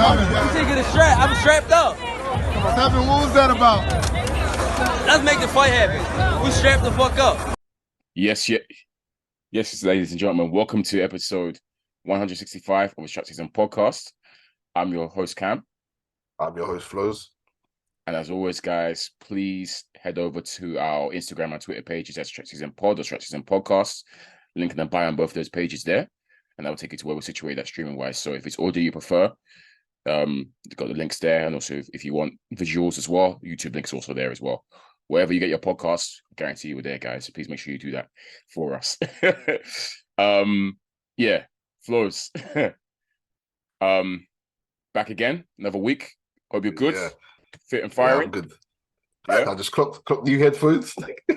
I'm taking a strap. I'm strapped up. What's happening? What was that about? Let's make the fight happen. We strapped the fuck up. Yes, ladies and gentlemen. Welcome to episode 165 of the SZN Podcast. I'm your host, Kam. I'm your host, Flowz. And as always, guys, please head over to our Instagram and Twitter pages at SZN Pod or SZN Podcast. Link in the bio on both those pages there. And that will take you to where we're situated that streaming-wise. So if it's audio you prefer, you've got the links there. And also if you want visuals as well, YouTube links also there as well. Wherever you get your podcasts, I guarantee you we're there, guys. So please make sure you do that for us. Yeah, Flowz. Back again, another week. Hope you're good. Yeah. Fit and firing. Yeah, I'm good. Yeah. I just clocked new headphones.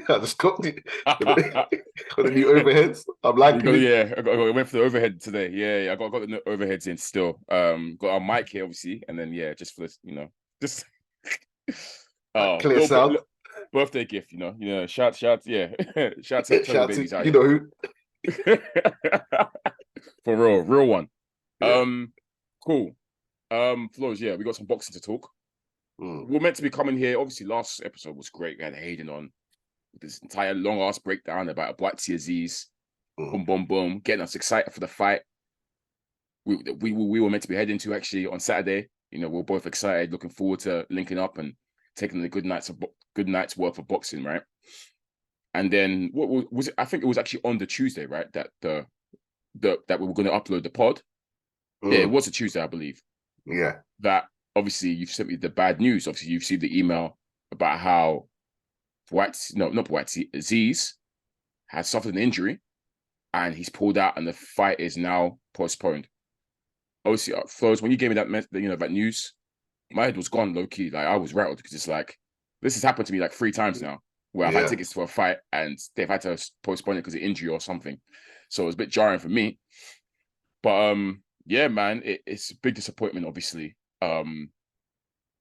I just clocked it. Got the new overheads. I'm liking it. I went for the overhead today. Yeah, I got the overheads in still. Got our mic here, obviously, and then just for this, just clear sound. Birthday gift, shout, yeah. shout to babies out. You know who. For real one. Yeah. Cool. Flowz, yeah, we got some boxing to talk. We're meant to be coming here. Obviously, last episode was great. We had Hayden on with this entire long ass breakdown about Buatsi Azeez. Boom, boom, boom, getting us excited for the fight. We were meant to be heading to actually on Saturday. We're both excited, looking forward to linking up and taking the good night's worth of boxing, right? And then what was it? I think it was actually on the Tuesday, right? That that we were going to upload the pod. Yeah, it was a Tuesday, I believe. Yeah. That obviously you've sent me the bad news. Obviously, you've seen the email about how Azeez has suffered an injury and he's pulled out, and the fight is now postponed. Obviously, Flowz, when you gave me that that news, my head was gone low key. Like I was rattled because it's like this has happened to me like 3 times now, where I've had tickets for a fight and they've had to postpone it because of injury or something. So it was a bit jarring for me. But yeah, man, it's a big disappointment, obviously.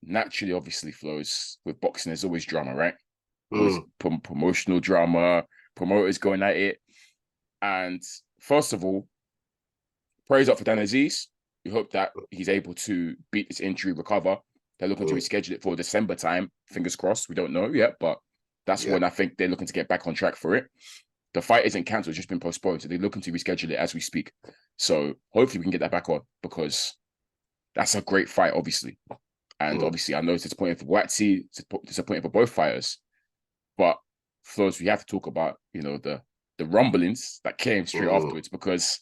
Naturally, obviously, Flowz, with boxing, there's always drama, right? Always promotional drama, promoters going at it. And first of all, praise up for Azeez. We hope that he's able to beat this injury, recover. They're looking to reschedule it for December time. Fingers crossed. We don't know yet, but that's when I think they're looking to get back on track for it. The fight isn't cancelled, it's just been postponed. So they're looking to reschedule it as we speak. So hopefully we can get that back on, because that's a great fight, obviously. And obviously I know it's disappointing for Buatsi, it's disappointing for both fighters. But Flowz, we have to talk about, the rumblings that came straight afterwards, because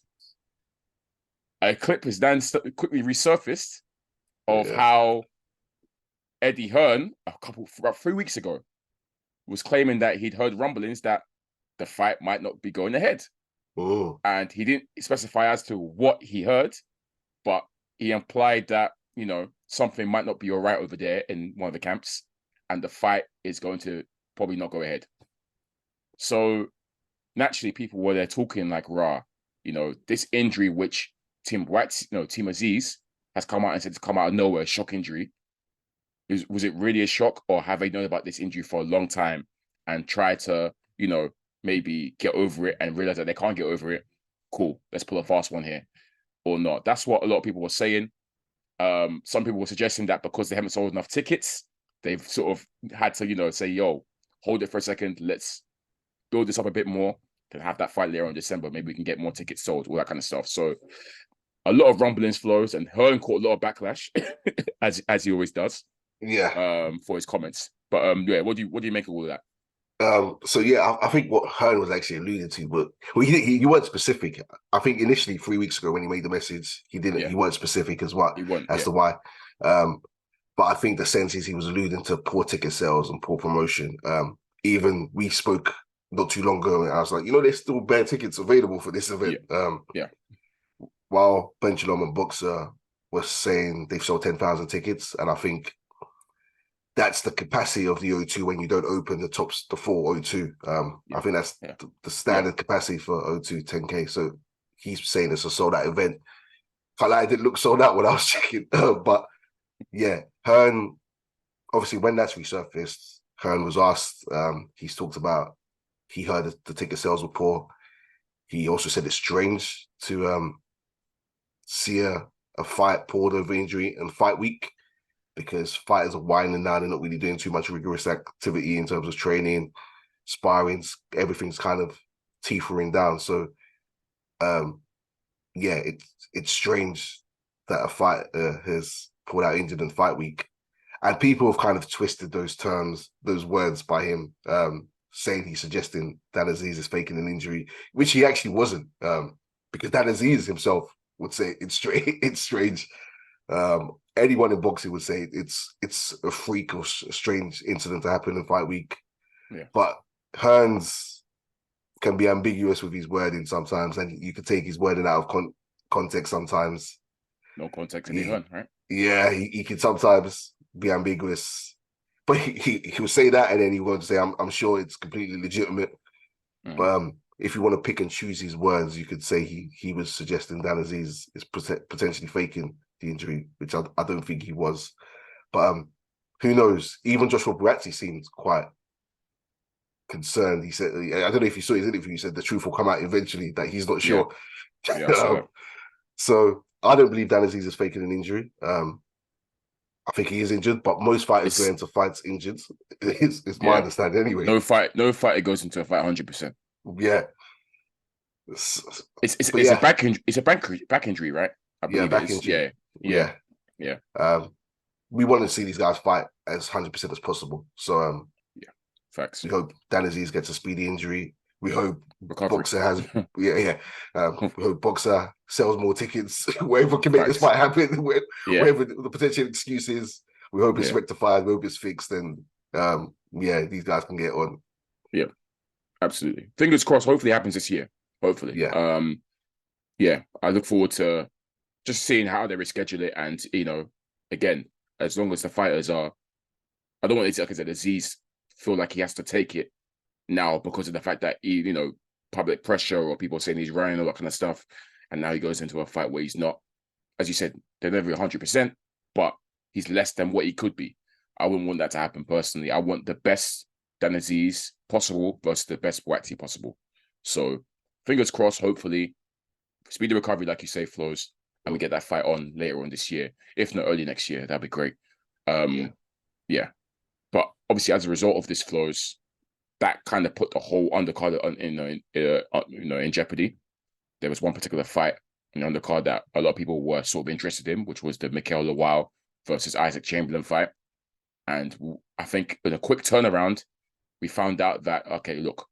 a clip has then quickly resurfaced of how Eddie Hearn, about 3 weeks ago, was claiming that he'd heard rumblings that the fight might not be going ahead. And he didn't specify as to what he heard, but he implied that, something might not be all right over there in one of the camps, and the fight is going to probably not go ahead. So naturally, people were there talking like, this injury, which Team Azeez has come out and said it's come out of nowhere, shock injury. Was it really a shock, or have they known about this injury for a long time and tried to, maybe get over it and realize that they can't get over it? Cool, let's pull a fast one here, or not. That's what a lot of people were saying. Some people were suggesting that because they haven't sold enough tickets, they've sort of had to, say, yo, hold it for a second, let's build this up a bit more, to have that fight later in December. Maybe we can get more tickets sold, all that kind of stuff. So a lot of rumblings, Flowz, and Hearn caught a lot of backlash, as he always does. Yeah. For his comments. But what do you make of all of that? I think what Hearn was actually alluding to, but he weren't specific. I think initially 3 weeks ago when he made the message, he weren't specific as to why. But I think the sense is he was alluding to poor ticket sales and poor promotion. Even we spoke not too long ago, and I was like, there's still bare tickets available for this event. While Pendulum and Boxer was saying they've sold 10,000 tickets, and I think that's the capacity of the O2 when you don't open the full O2. I think that's the standard capacity for O2, 10K. So he's saying it's a sold out event. It didn't look sold out when I was checking. But yeah, Hearn, obviously when that's resurfaced, Hearn was asked, he's talked about, he heard the ticket sales were poor. He also said it's strange to see a a fight poured over injury and fight week, because fighters are winding down. They're not really doing too much rigorous activity in terms of training, sparring. Everything's kind of teetering down. So, it's strange that a fighter has pulled out injured in fight week. And people have kind of twisted those terms, those words by him, saying he's suggesting that Azeez is faking an injury, which he actually wasn't, because that Azeez himself would say it's strange. Anyone in boxing would say it's a freak or a strange incident to happen in fight week. Yeah. But Hearns can be ambiguous with his wording sometimes, and you could take his wording out of context sometimes. No context in the Hearn, right? Yeah, he can sometimes be ambiguous, but he will say that, and then he will say, "I'm sure it's completely legitimate." Mm-hmm. But if you want to pick and choose his words, you could say he was suggesting that Azeez is potentially faking the injury, which I don't think he was. But who knows? Even Joshua Buatsi seemed quite concerned. He said, I don't know if you saw his interview, he said the truth will come out eventually, that he's not sure. Yeah, so I don't believe Dan Azeez is faking an injury. I think he is injured, but most fighters go into fights injured. It's my understanding anyway. No fighter goes into a fight 100%. Yeah. It's a back injury. It's a back injury, right? I believe back injury. Yeah. We want to see these guys fight as 100% as possible. So facts. We hope Dan Azeez gets a speedy injury. We hope Boxer has we hope Boxer sells more tickets. Wherever can make this fight happen, wherever the potential excuse is, we hope it's rectified, we hope it's fixed, and these guys can get on. Yeah, absolutely. Fingers crossed, hopefully it happens this year. Hopefully. Yeah. I look forward to just seeing how they reschedule it, and again, as long as the fighters are, I don't want it to, like I said, Azeez feel like he has to take it now because of the fact that public pressure or people saying he's running, all that kind of stuff, and now he goes into a fight where he's not, as you said, they're never 100%, but he's less than what he could be. I wouldn't want that to happen personally. I want the best Dan Azeez possible versus the best Buatsi possible. So fingers crossed, hopefully, speedy recovery, like you say, Flowz, and we get that fight on later on this year. If not early next year, that'd be great. But obviously, as a result of this, Flowz, that kind of put the whole undercard in jeopardy. There was one particular fight in the undercard that a lot of people were sort of interested in, which was the Lawal versus Isaac Chamberlain fight. And I think in a quick turnaround, we found out that, okay, look,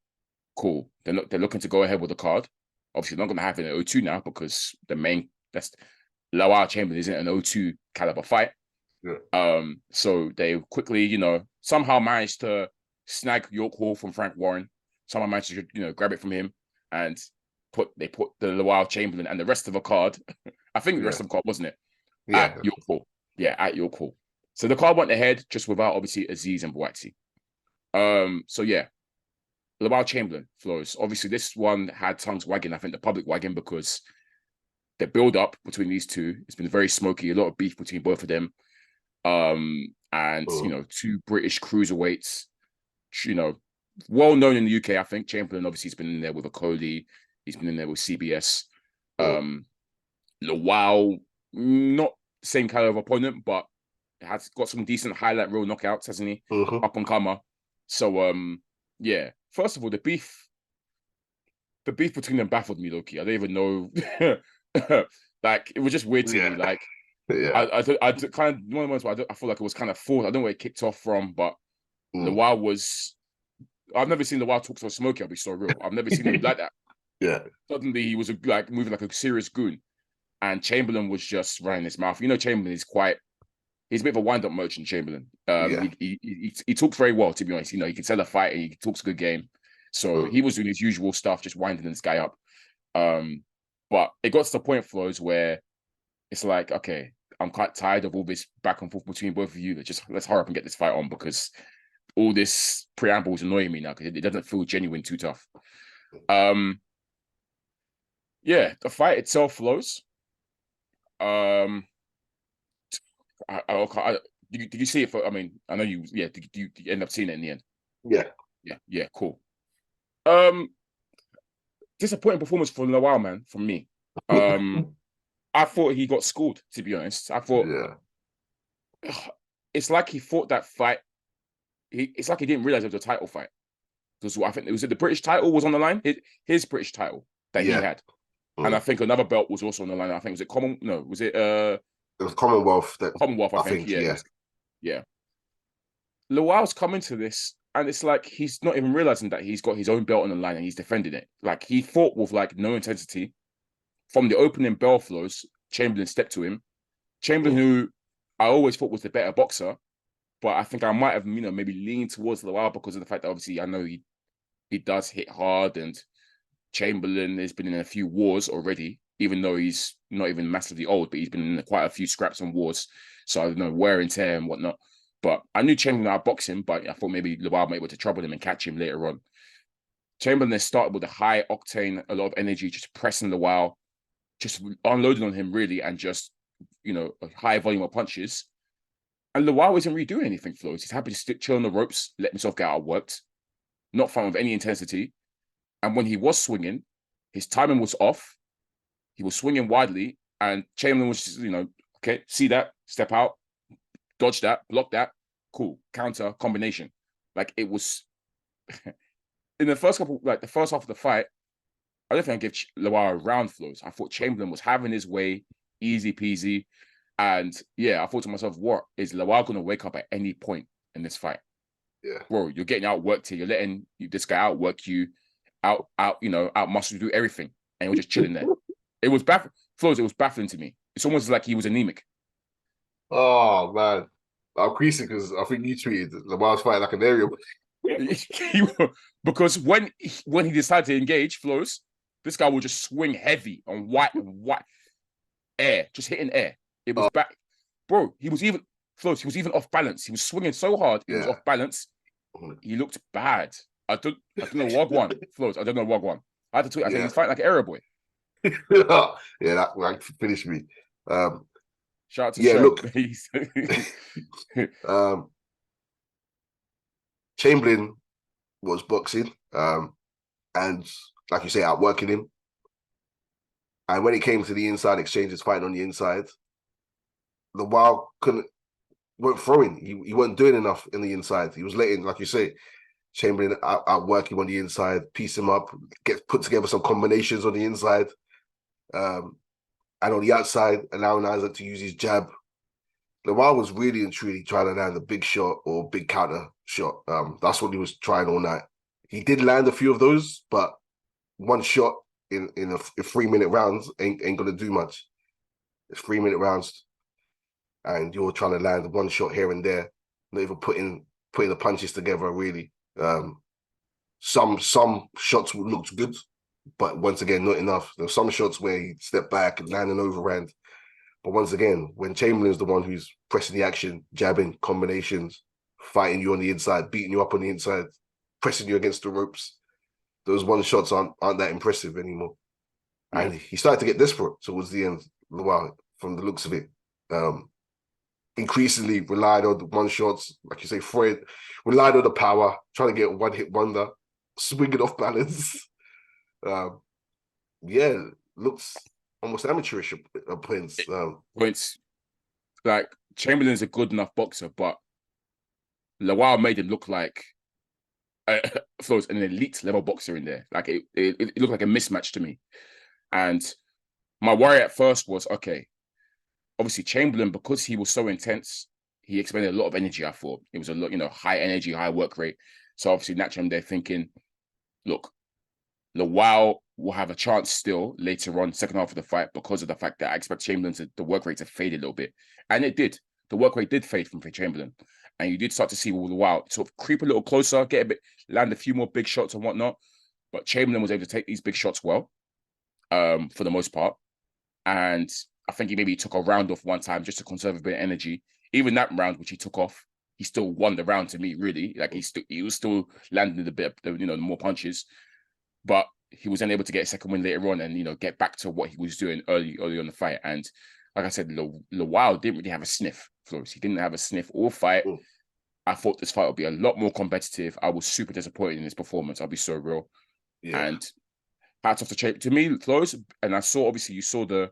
cool. They're looking to go ahead with the card. Obviously, not going to have it in 0-2 now because Lawal Chamberlain isn't an 0-2 caliber fight. Yeah. So they quickly, somehow managed to snag York Hall from Frank Warren. Someone managed to, grab it from him, and they put the Lawal Chamberlain and the rest of the card. I think the rest of the card, wasn't it? At York Hall. Yeah, at York Hall. So the card went ahead just without obviously Azeez and Buatsi. Lawal Chamberlain, Flowz. Obviously, this one had tongues wagging. I think the public wagging because the build-up between these two has been very smoky. A lot of beef between both of them. Two British cruiserweights. Well known in the UK. I think Chamberlain obviously has been in there with a Cody. He's been in there with CBS. Lawal, not the same kind of opponent, but has got some decent highlight reel knockouts, hasn't he? Up and comer. So First of all, the beef between them baffled me, Loki. I don't even know. Like, it was just weird to me. Like, I kind of one of the moments where I feel like it was kind of forced. I don't know where it kicked off from, but Lawal was. I've never seen Lawal talk so smoky. I'll be so real. I've never seen him like that. Yeah. Suddenly he was moving like a serious goon, and Chamberlain was just running his mouth. Chamberlain is he's a bit of a wind-up merchant, Chamberlain. He talks very well, to be honest. He can sell a fight and he talks a good game. So he was doing his usual stuff, just winding this guy up. But it got to the point, Flowz, where it's like, okay, I'm quite tired of all this back and forth between both of you. Let's hurry up and get this fight on, because all this preamble is annoying me now because it doesn't feel genuine, too tough. The fight itself, Flowz. Did you see it? I know you. Yeah, did you end up seeing it in the end? Yeah. Cool. Disappointing performance for Lawal, man. From me. I thought he got schooled, to be honest. I thought it's like he fought that fight. It's like he didn't realize it was a title fight. Because I think it was the British title was on the line, his British title that he had. And I think another belt was also on the line. I think was it it was Commonwealth Commonwealth, I think. Yeah. Lawal's coming to this, and it's like he's not even realizing that he's got his own belt on the line and he's defending it. Like he fought with like no intensity. From the opening bell flows, Chamberlain stepped to him. Chamberlain, who I always thought was the better boxer, but I think I might have, maybe leaned towards Lawal because of the fact that obviously I know he does hit hard, and Chamberlain has been in a few wars already, even though he's not even massively old, but he's been in quite a few scraps and wars. So I don't know, wear and tear and whatnot. But I knew Chamberlain outboxed him, but I thought maybe Lawal might be able to trouble him and catch him later on. Chamberlain then started with a high octane, a lot of energy, just pressing Lawal, just unloading on him really, and just, a high volume of punches. And Lawal isn't really doing anything, Flowz. He's happy to chill on the ropes, let himself get outworked, not fighting with any intensity. And when he was swinging, his timing was off. He was swinging widely, and Chamberlain was just, okay, see that, step out, dodge that, block that, cool, counter, combination. Like it was in the first the first half of the fight, I don't think I give Lawal a round, Flowz. I thought Chamberlain was having his way, easy peasy. And yeah, I thought to myself, what is Lawal going to wake up at any point in this fight? Yeah, bro, you're getting outworked here. You're letting this guy outwork you, out muscle you, do everything, and you're just chilling there. It was baffling, Flowz. It was baffling to me. It's almost like he was anemic. Oh man, I'm creasing because I think you tweeted Lawal's fighting like an aerial. Because when he decided to engage, Flowz, this guy will just swing heavy on white air, just hitting air. It was back, bro. He was even Flowz. He was even off balance. He was swinging so hard, he was off balance. He looked bad. I don't know Wagwan, Flowz. I don't know Wagwan. I had to tweet. I think he's fighting like an era boy. Yeah, that finished me. Shout out to Show. Look, Chamberlain was boxing, and like you say, outworking him. And when it came to the inside exchanges, fighting on the inside, Lawal weren't throwing. He wasn't doing enough in the inside. He was letting, like you say, Chamberlain outwork him on the inside, piece him up, put together some combinations on the inside, and on the outside, allowing Isaac to use his jab. Lawal was really and truly trying to land a big shot or big counter shot. That's what he was trying all night. He did land a few of those, but one shot in a 3-minute rounds ain't gonna do much. It's 3-minute rounds, and you're trying to land one shot here and there, not even putting the punches together really. Some shots looked good, but once again, not enough. There were some shots where he stepped back and landed an overhand. But once again, when Chamberlain's the one who's pressing the action, jabbing, combinations, fighting you on the inside, beating you up on the inside, pressing you against the ropes, those one shots aren't that impressive anymore. Yeah. And he started to get desperate towards the end, Lawal, from the looks of it. Increasingly relied on the one shots, like you say, Freud, relied on the power, trying to get a one-hit wonder, swinging off balance. Looks almost amateurish at points. Points. Like, Chamberlain's a good enough boxer, but Lawal made him look like Flowz, an elite level boxer in there. Like, it looked like a mismatch to me. And my worry at first was, okay, obviously Chamberlain, because he was so intense, he expended a lot of energy, I thought. It was a lot, high energy, high work rate. So obviously naturally they're thinking, look, Lawal will have a chance still later on, second half of the fight, because of the fact that I expect Chamberlain the work rate to fade a little bit. And it did. The work rate did fade from Chamberlain. And you did start to see Lawal sort of creep a little closer, land a few more big shots and whatnot. But Chamberlain was able to take these big shots well, for the most part. And I think he maybe took a round off one time just to conserve a bit of energy. Even that round, which he took off, he still won the round to me, really. Like he was still landing the bit, the more punches. But he was then able to get a second win later on and, get back to what he was doing early on the fight. And like I said, Lawal didn't really have a sniff, Flowz. He didn't have a sniff all fight. I thought this fight would be a lot more competitive. I was super disappointed in his performance. I'll be so real. Yeah. And hats off to me, Flowz. And I saw, obviously, you saw the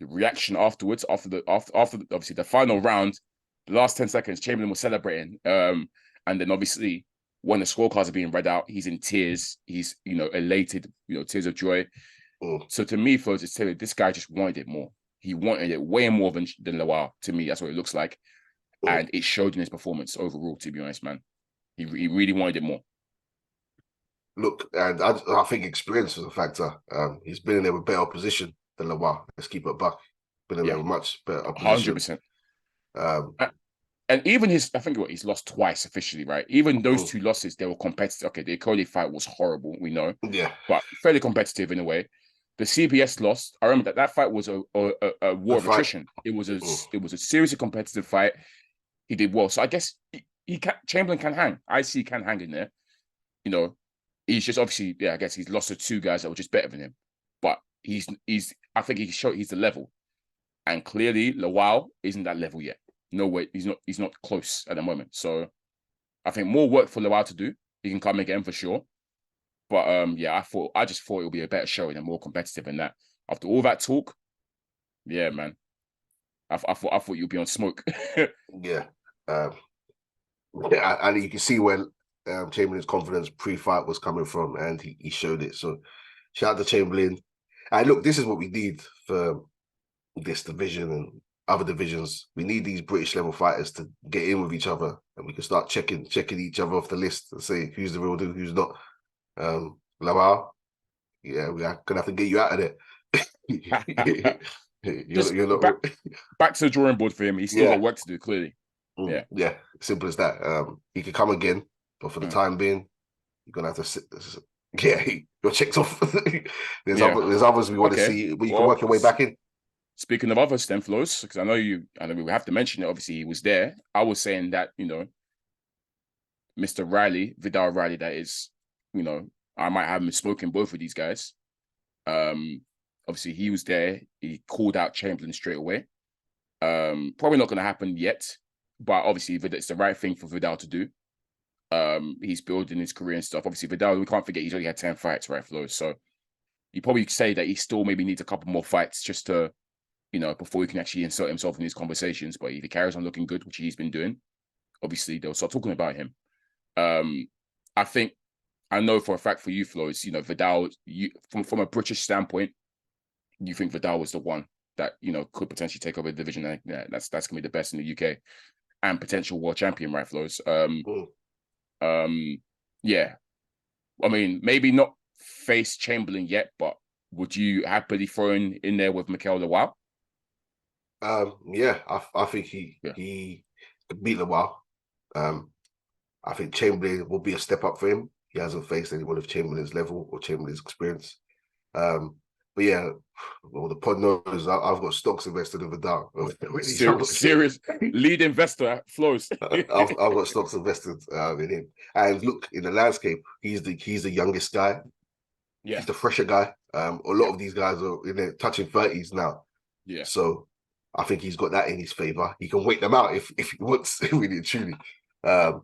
the reaction afterwards, after obviously the final round, the last 10 seconds, Chamberlain was celebrating. And then obviously when the scorecards are being read out, he's in tears. He's, elated, tears of joy. So to me, Flowz, it's telling this guy just wanted it more. He wanted it way more than Lawal. To me, that's what it looks like. And it showed in his performance overall, to be honest, man. He really wanted it more. Look, and I think experience was a factor. He's been in there with better position than Lawal. Let's keep it buck. Been in there with much better position. 100%. And even I think he's lost twice officially, right? Even those two losses, they were competitive. Okay, the Adeleye fight was horrible, we know. Yeah. But fairly competitive in a way. The CBS loss, I remember that fight was a war of attrition. It was a seriously competitive fight. He did well. So I guess Chamberlain can hang. I see he can hang in there. He's just obviously, I guess he's lost to two guys that were just better than him. But I think he's the level. And clearly Lawal isn't that level yet. No way, he's not close at the moment. So I think more work for Lawal to do. He can come again for sure. But I just thought it would be a better showing and more competitive than that. After all that talk, yeah, man. I thought you'd be on smoke. Yeah. And you can see when Chamberlain's confidence pre-fight was coming from, and he showed it. So shout out to Chamberlain. And look, this is what we need for this division and other divisions. We need these British level fighters to get in with each other, and we can start checking each other off the list and say who's the real deal, who's not. Lawal, we're gonna have to get you out of there. you're not back to the drawing board for him. He's still got work to do, clearly. Yeah, simple as that. He could come again, but for the time being, you're gonna have to sit. You're checked off. There's others we want to see, but you can work your way back in. Speaking of others, then Flowz, because I know we have to mention it. Obviously, he was there. I was saying that Mr. Vidal Riley, that is, I might have misspoken both of these guys. Obviously, he was there. He called out Chamberlain straight away. Probably not going to happen yet, but obviously, it's the right thing for Vidal to do. He's building his career and stuff. Obviously, Vidal, we can't forget he's only had 10 fights, right, Flowz? So you probably say that he still maybe needs a couple more fights just to, before he can actually insert himself in these conversations. But if he carries on looking good, which he's been doing, obviously they'll start talking about him. I know for a fact for you, Flowz, Vidal, from a British standpoint, you think Vidal was the one that, could potentially take over the division. That's going to be the best in the UK and potential world champion, right, Flowz? Yeah. I mean, maybe not face Chamberlain yet, but would you happily throw in there with Mikel Lawal? I think he could beat Lawal. I think Chamberlain will be a step up for him. He hasn't faced anyone of Chamberlain's level or Chamberlain's experience. But yeah, well, the pod knows I've got stocks invested in Vidal. Serious lead investor at Flowz. I've got stocks invested in him. And look, in the landscape, he's the youngest guy. Yeah, he's the fresher guy. A lot of these guys are in their touching 30s now. Yeah. So I think he's got that in his favor. He can wait them out if he wants, really and truly. But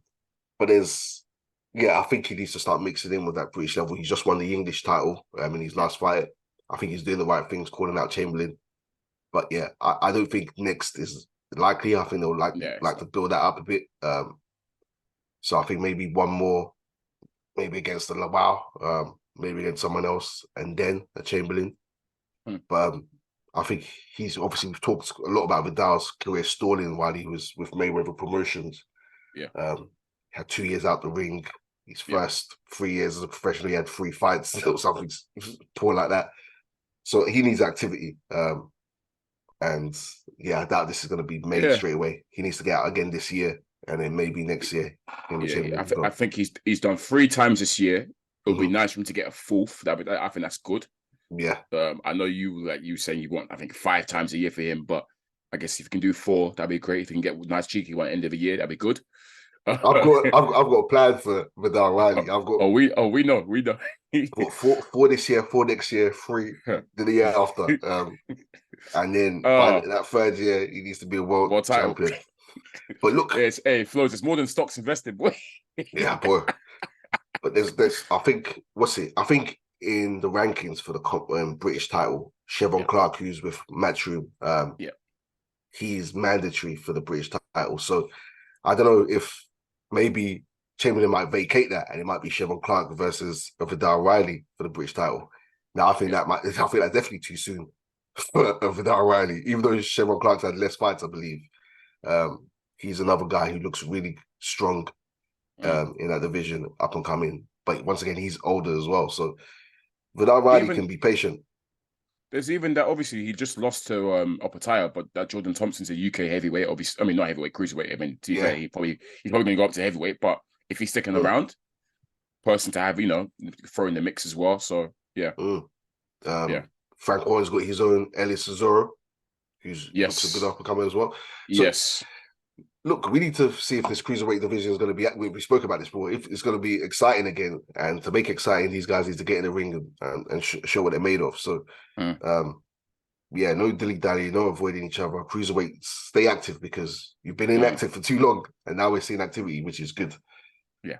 I think he needs to start mixing in with that British level. He's just won the English title in his last fight. I think he's doing the right things, calling out Chamberlain. But yeah, I don't think next is likely. I think they'll like to build that up a bit. So I think maybe one more, maybe against the Lawal, maybe against someone else, and then a Chamberlain. But I think we've talked a lot about Vidal's career stalling while he was with Mayweather Promotions. Yeah. Had 2 years out the ring. His first 3 years as a professional, he had 3 fights or something poor like that. So he needs activity. And I doubt this is going to be made straight away. He needs to get out again this year, and then maybe next year. I think he's done 3 times this year. It would be nice for him to get a 4th. I think that's good. Yeah. I know you saying you want, I think, 5 times a year for him, but I guess if you can do 4, that'd be great. If you can get a nice cheeky one at the end of the year, that'd be good. I've got a plan for Vidal Riley. We know. Got 4 this year, 4 next year, 3 the year after, and then by that 3rd year, he needs to be a world champion. But look, Flowz, it's more than stocks invested, boy. Yeah, boy. But there's I think in the rankings for the British title. Chevron Clark, who's with Matchroom, he's mandatory for the British title. So I don't know if maybe Chamberlain might vacate that, and it might be Chevron Clark versus Vidal Riley for the British title. Now I think that's definitely too soon for Vidal Riley, even though Chevron Clark's had less fights, I believe. He's another guy who looks really strong in that division, up and coming. But once again, he's older as well. So Vidal Riley can be patient. There's even that, obviously, he just lost to Opataya, but that Jordan Thompson's a UK heavyweight, obviously. I mean, not heavyweight, cruiserweight. I mean, to be fair, he's probably going to go up to heavyweight, but if he's sticking around, person to have, throw in the mix as well. So, yeah. Frank Warren's got his own Elias Cesaro, who's looks a good up-and-comer as well. So, look, we need to see if this cruiserweight division is going to be. We spoke about this before. If it's going to be exciting again, and to make it exciting, these guys need to get in the ring and show what they're made of. So, no dilly-dally, no avoiding each other. Cruiserweight, stay active because you've been inactive for too long, and now we're seeing activity, which is good. Yeah.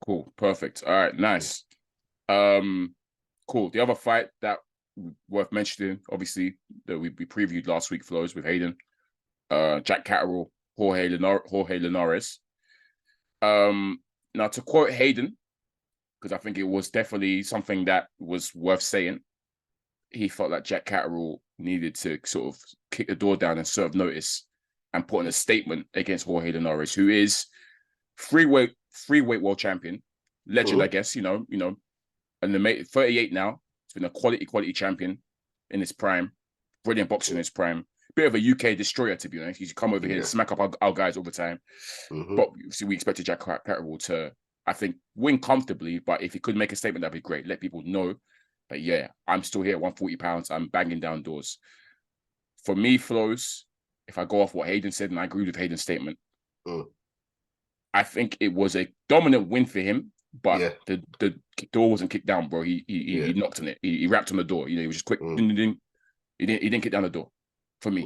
Cool. Perfect. All right. Nice. Cool. The other fight that worth mentioning, obviously, that we previewed last week, Flowz, with Hayden, Jack Catterall, Jorge Linares. Now, to quote Hayden, because I think it was definitely something that was worth saying, he felt like Jack Catterall needed to sort of kick the door down and serve notice and put in a statement against Jorge Linares, who is freeweight world champion, legend, I guess, and the 38 now. He's been a quality champion in his prime, brilliant boxer in his prime. Bit of a UK destroyer, to be honest. He's come over here and smack up our guys all the time. But see, we expected Jack Catterall to, I think, win comfortably. But if he could make a statement, that'd be great. Let people know that, I'm still here at 140 pounds. I'm banging down doors. For me, Flowz, if I go off what Hayden said, and I agree with Hayden's statement, I think it was a dominant win for him. But the door wasn't kicked down, bro. He knocked on it. He rapped on the door. He was just quick. He didn't kick down the door. For me,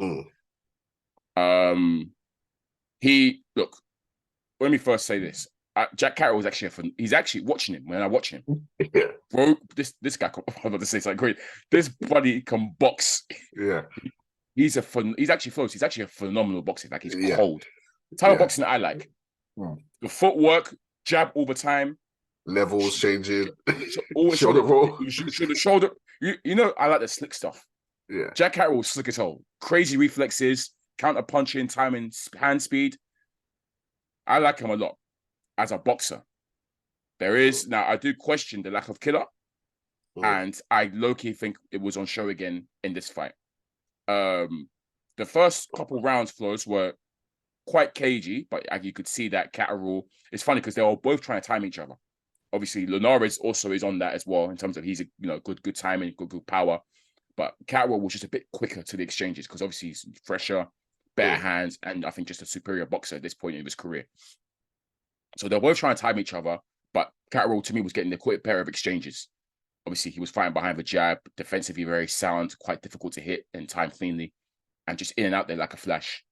look. Let me first say this: Jack Catterall is he's actually watching him. When I watch him, bro, this guy. I'm about to say something great. This buddy can box. Yeah, he's actually Flowz. He's actually a phenomenal boxer. Like, he's cold. The type of boxing that I like. The footwork, jab all the time, levels changing, always shoulder roll, shoulder. I like the slick stuff. Yeah, Jack Catterall slick as hell. Crazy reflexes, counter punching, timing, hand speed. I like him a lot as a boxer. Now I do question the lack of killer, and I low-key think it was on show again in this fight. The first couple rounds, Flowz, were quite cagey, but you could see that Catterall. It's funny because they were both trying to time each other. Obviously, Linares also is on that as well in terms of he's a good timing, good power. But Catterall was just a bit quicker to the exchanges because obviously he's fresher, better hands, and I think just a superior boxer at this point in his career. So they're both trying to time each other, but Catterall, to me, was getting the quick pair of exchanges. Obviously, he was fighting behind the jab, defensively very sound, quite difficult to hit and time cleanly, and just in and out there like a flash.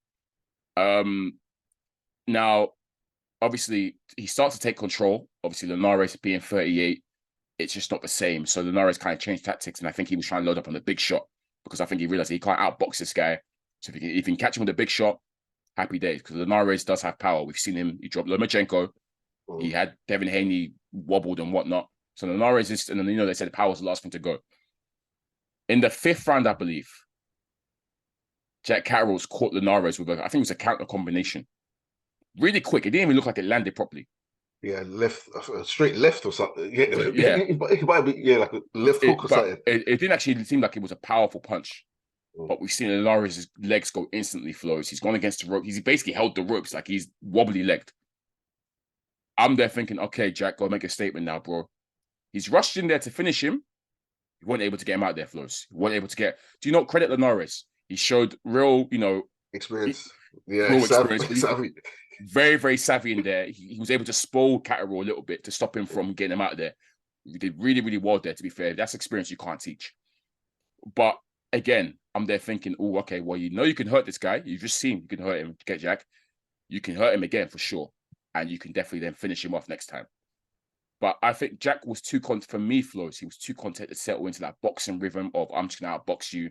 Now, obviously, he starts to take control. Obviously, Linares being 38, it's just not the same. So Linares kind of changed tactics, and I think he was trying to load up on the big shot because I think he realized he can't outbox this guy. So if he can catch him with a big shot, happy days, because Linares does have power. We've seen him. He dropped Lomachenko. He had Devin Haney wobbled and whatnot. So Linares is, and then, they said power was the last thing to go. In the 5th round, I believe, Jack Catterall's caught Linares with I think it was a counter combination. Really quick. It didn't even look like it landed properly. Yeah, straight left or something. Yeah, it might be like a left hook or something. It didn't actually seem like it was a powerful punch. But we've seen Linares' legs go instantly, Flowz. He's gone against the rope. He's basically held the ropes like he's wobbly legged. I'm there thinking, okay, Jack, go make a statement now, bro. He's rushed in there to finish him. He wasn't able to get him out there, Flowz. He wasn't able to get. Do you not credit Linares? He showed real, experience. Real experience. Very, very savvy in there. He was able to spoil Catterall a little bit to stop him from getting him out of there. He did really, really well there, to be fair. That's experience you can't teach. But again, I'm there thinking, oh, okay, well, you can hurt this guy. You've just seen you can hurt him, get Jack. You can hurt him again for sure. And you can definitely then finish him off next time. But I think Jack was too for me, Flowz, he was too content to settle into that boxing rhythm of I'm just gonna outbox you.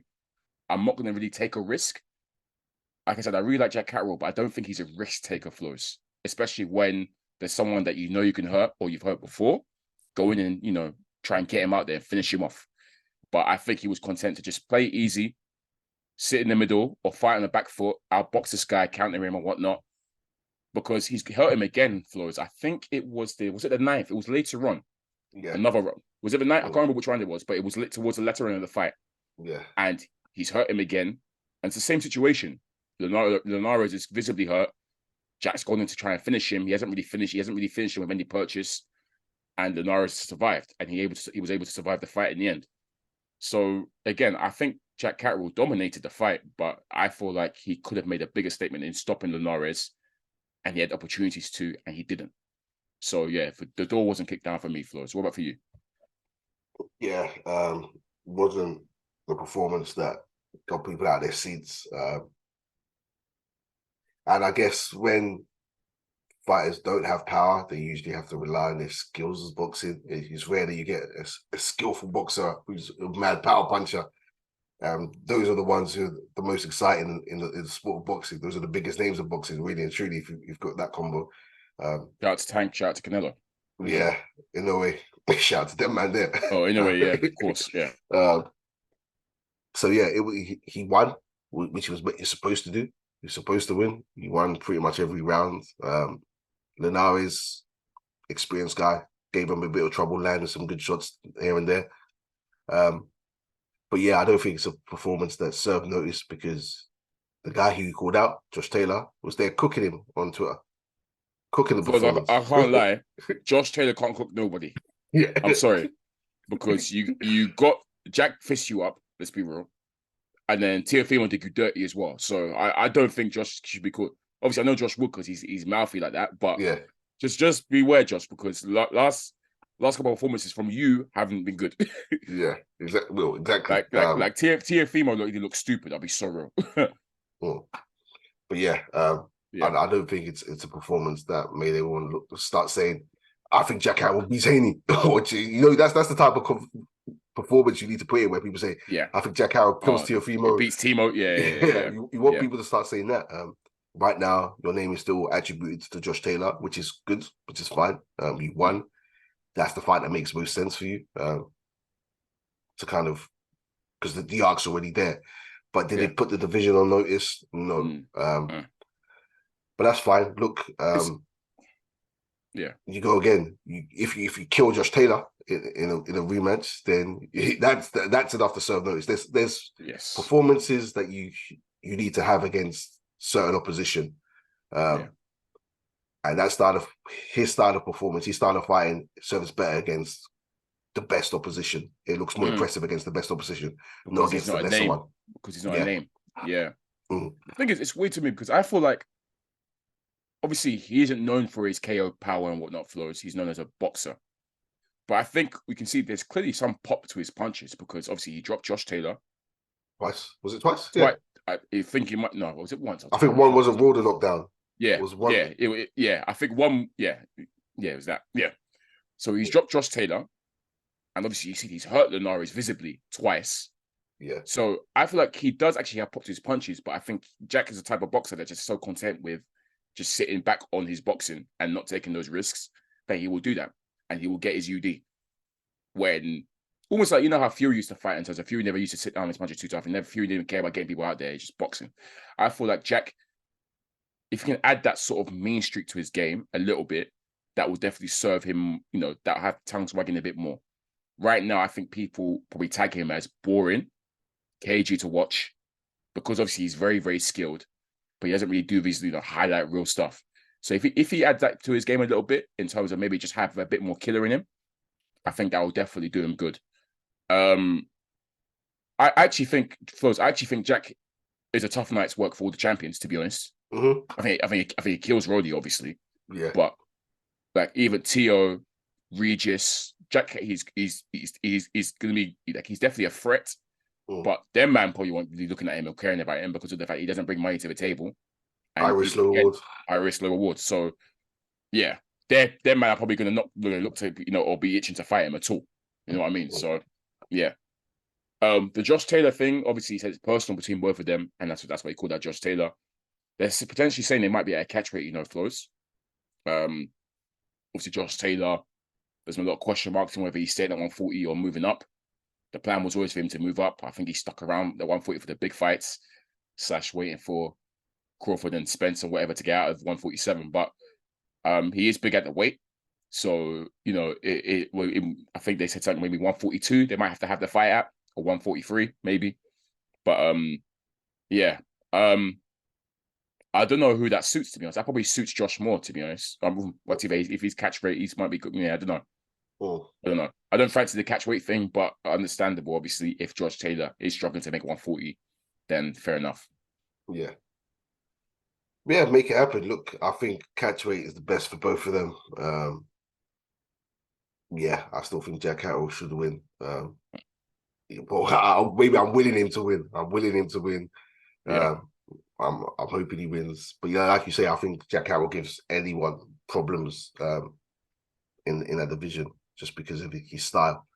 I'm not gonna really take a risk. Like I said, I really like Jack Catterall, but I don't think he's a risk taker, Flowz. Especially when there's someone that you know you can hurt or you've hurt before. Go in and, try and get him out there and finish him off. But I think he was content to just play easy, sit in the middle, or fight on the back foot, outbox this guy, counter him and whatnot. Because he's hurt him again, Flowz. I think it was the ninth? It was later on. Yeah. Another run. Was it the ninth? I can't remember which round it was, but it was towards the latter end of the fight. Yeah. And he's hurt him again. And it's the same situation. Linares is visibly hurt. Jack's gone in to try and finish him. He hasn't really finished him with any purchase. And Linares survived. And he was able to survive the fight in the end. So again, I think Jack Catterall dominated the fight, but I feel like he could have made a bigger statement in stopping Linares. And he had opportunities to, and he didn't. So yeah, the door wasn't kicked down for me, Flowz. What about for you? Yeah, wasn't the performance that got people out of their seats. And I guess when fighters don't have power, they usually have to rely on their skills as boxing. It's rare that you get a skillful boxer who's a mad power puncher. Those are the ones who are the most exciting in the sport of boxing. Those are the biggest names of boxing, really and truly, if you've got that combo. Shout out to Tank, shout out to Canelo. Yeah, in a way. Shout out to them man there. Oh, in a way, yeah, of course, yeah. So yeah, he won, which was what you're supposed to do. You're supposed to win. He won pretty much every round. Linares, experienced guy, gave him a bit of trouble, landed some good shots here and there. But yeah, I don't think it's a performance that served notice because the guy who called out, Josh Taylor, was there cooking him on Twitter. Cooking the performance. I can't lie. Josh Taylor can't cook nobody. Yeah. I'm sorry. Because you got Jack fist you up, let's be real. And then Teofimo did you dirty as well. So I don't think Josh should be caught. Obviously, I know Josh would because he's mouthy like that. But yeah, just beware, Josh, because last couple of performances from you haven't been good. Yeah, exactly. Well, exactly. Like Teofimo, he looks stupid. I'll be so real. But yeah, I don't think it's a performance that made everyone start saying, I think Jack Catterall beats Haney. That's the type of performance you need to put in where people say, yeah, I think Jack Catterall kills Teofimo. Beats Timo, yeah. You want people to start saying that. Right now, your name is still attributed to Josh Taylor, which is good, which is fine. You won. That's the fight that makes most sense for you. To kind of, because the arc's already there. But did they put the division on notice? No. But that's fine. Look, you go again. If you kill Josh Taylor in a rematch, then that's enough to serve notice. There's performances that you need to have against certain opposition, and his style of performance, his style of fighting serves better against the best opposition. It looks more impressive against the best opposition, not against the lesser one. Because he's not a name. Yeah. The thing is, it's weird to me because I feel like obviously he isn't known for his KO power and whatnot, Flowz. He's known as a boxer. But I think we can see there's clearly some pop to his punches because obviously he dropped Josh Taylor. Twice? Was it twice? Yeah. I think he might. No, was it once? I think one was a Wilder knockdown. Yeah. It was one. Yeah. I think one. Yeah. Yeah, it was that. Yeah. So he's dropped Josh Taylor. And obviously you see he's hurt Linares visibly twice. Yeah. So I feel like he does actually have pop to his punches, but I think Jack is the type of boxer that's just so content with just sitting back on his boxing and not taking those risks that he will do that. And he will get his UD. When almost like, how Fury used to fight in terms of Fury never used to sit down and his punches too tough. Fury didn't care about getting people out there. He's just boxing. I feel like Jack, if he can add that sort of mean streak to his game a little bit, that will definitely serve him, that have tongues wagging a bit more. Right now, I think people probably tag him as boring, cagey to watch, because obviously he's very, very skilled, but he doesn't really do these highlight real stuff. So if he adds that to his game a little bit in terms of maybe just have a bit more killer in him, I think that will definitely do him good. I actually think Jack is a tough night's work for all the champions. To be honest, I think he kills Roddy, obviously. Yeah, but like even Tio, Regis, Jack, he's gonna be like he's definitely a threat. But them man probably won't be looking at him or caring about him because of the fact he doesn't bring money to the table. High risk, low reward. High risk, low reward. So yeah, their man are probably going to not look to, or be itching to fight him at all. You know what I mean? So, yeah. The Josh Taylor thing, obviously, he said it's personal between both of them, and that's why he called that Josh Tayller. They're potentially saying they might be at a catch weight, Flowz. Obviously, Josh Taylor, there's a lot of question marks on whether he's staying at 140 or moving up. The plan was always for him to move up. I think he stuck around the 140 for the big fights, / waiting for Crawford and Spence or whatever to get out of 147. But he is big at the weight. So, I think they said something maybe 142. They might have to have the fight at, or 143 maybe. But yeah. I don't know who that suits, to be honest. That probably suits Josh more, to be honest. If he's catch weight, he might be good. Yeah, I don't know. I don't know. I don't fancy the catch weight thing, but understandable. Obviously, if Josh Taylor is struggling to make 140, then fair enough. Yeah. Yeah, make it happen. Look, I think catch weight is the best for both of them. Yeah, I still think Jack Catterall should win. But maybe I'm willing him to win. Yeah. I'm hoping he wins. But yeah, like you say, I think Jack Catterall gives anyone problems in that division just because of his style.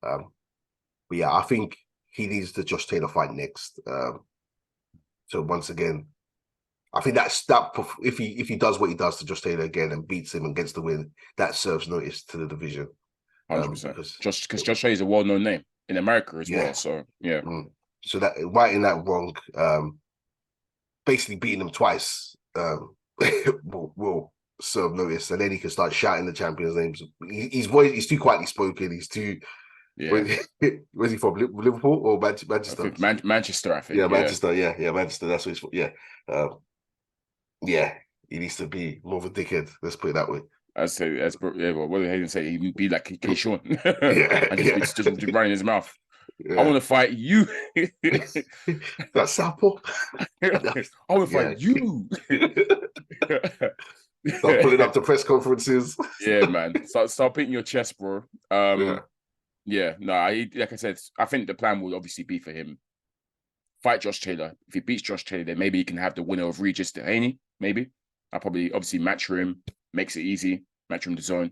But yeah, I think he needs the Josh Taylor fight next. So once again, I think that if he does what he does to Josh Taylor again and beats him and gets the win, that serves notice to the division. 100%. Because Josh Taylor is a well-known name in America as well. So yeah. So that righting that wrong, basically beating him twice, will serve notice, and then he can start shouting the champions' names. He's too quietly spoken. He's too. Yeah. Where's he from? Liverpool or Manchester? Manchester, I think. Yeah, Manchester. Yeah, Manchester. That's what he's from. Yeah. Yeah, he needs to be more of a dickhead. Let's put it that way. What did he say? He'd be like Keyshawn. And just running his mouth. Yeah. I want to fight you. That's Southpaw. I want to fight you. Start pulling up to press conferences. Yeah, man. Start beating your chest, bro. Like I said, I think the plan will obviously be for him. Fight Josh Taylor. If he beats Josh Taylor, then maybe he can have the winner of Regis Dehaney. Maybe. I'll probably obviously match him, makes it easy, match him to zone.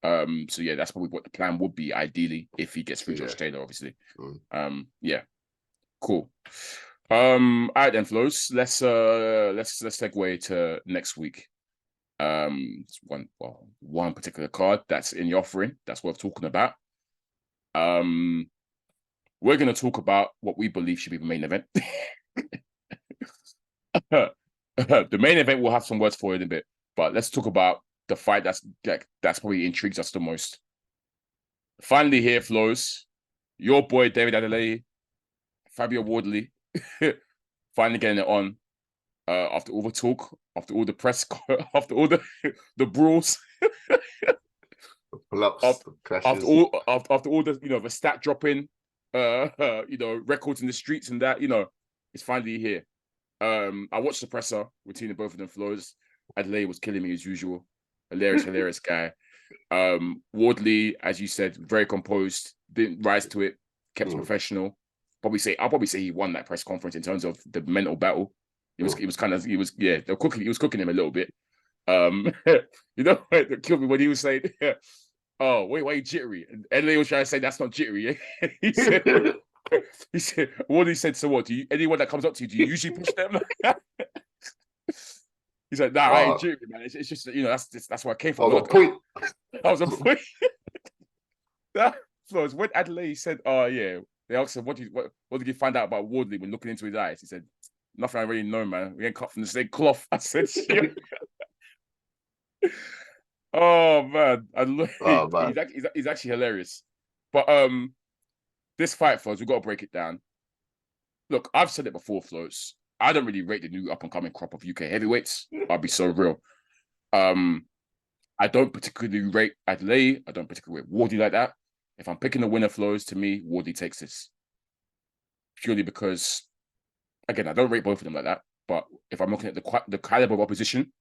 So yeah, that's probably what the plan would be ideally if he gets through Josh Taylor, obviously. Yeah. Cool. All right then, Flowz. Let's segue to next week. One particular card that's in the offering that's worth talking about. We're going to talk about what we believe should be the main event. The main event will have some words for it in a bit, but let's talk about the fight that's probably intrigues us the most. Finally here, Flowz, your boy David Adeleye, Fabio Wardley, finally getting it on after all the talk, after all the press, after all the brawls. After all the the stat dropping, records in the streets and that, it's finally here. I watched the presser between the both of them. Flowz, Adeleye was killing me as usual. Hilarious guy. Wardley, as you said, very composed, didn't rise to it, kept professional. I'll probably say he won that press conference in terms of the mental battle. He was cooking him a little bit. It killed me when he was saying, "Oh, wait, why are you jittery?" And Adeleye was trying to say that's not jittery. He said, Wardley said, "So what? Anyone that comes up to you, do you usually push them?" He's like, "Nah, I ain't jittery, man. It's just that's where I came from." I was a point. Flowz, when Adeleye said, "Oh yeah," they asked him, "What did you find out about Wardley when looking into his eyes?" He said, "Nothing I really know, man. We ain't cut from the same cloth." I said, "Shit." Oh man, he's actually hilarious. But this fight, Flowz, we've got to break it down. Look, I've said it before, Flowz. I don't really rate the new up-and-coming crop of UK heavyweights. I'll be so real. I don't particularly rate Adeleye. I don't particularly rate Wardley like that. If I'm picking a winner, Flowz, to me, Wardley takes this. Purely because, again, I don't rate both of them like that. But if I'm looking at the caliber of opposition,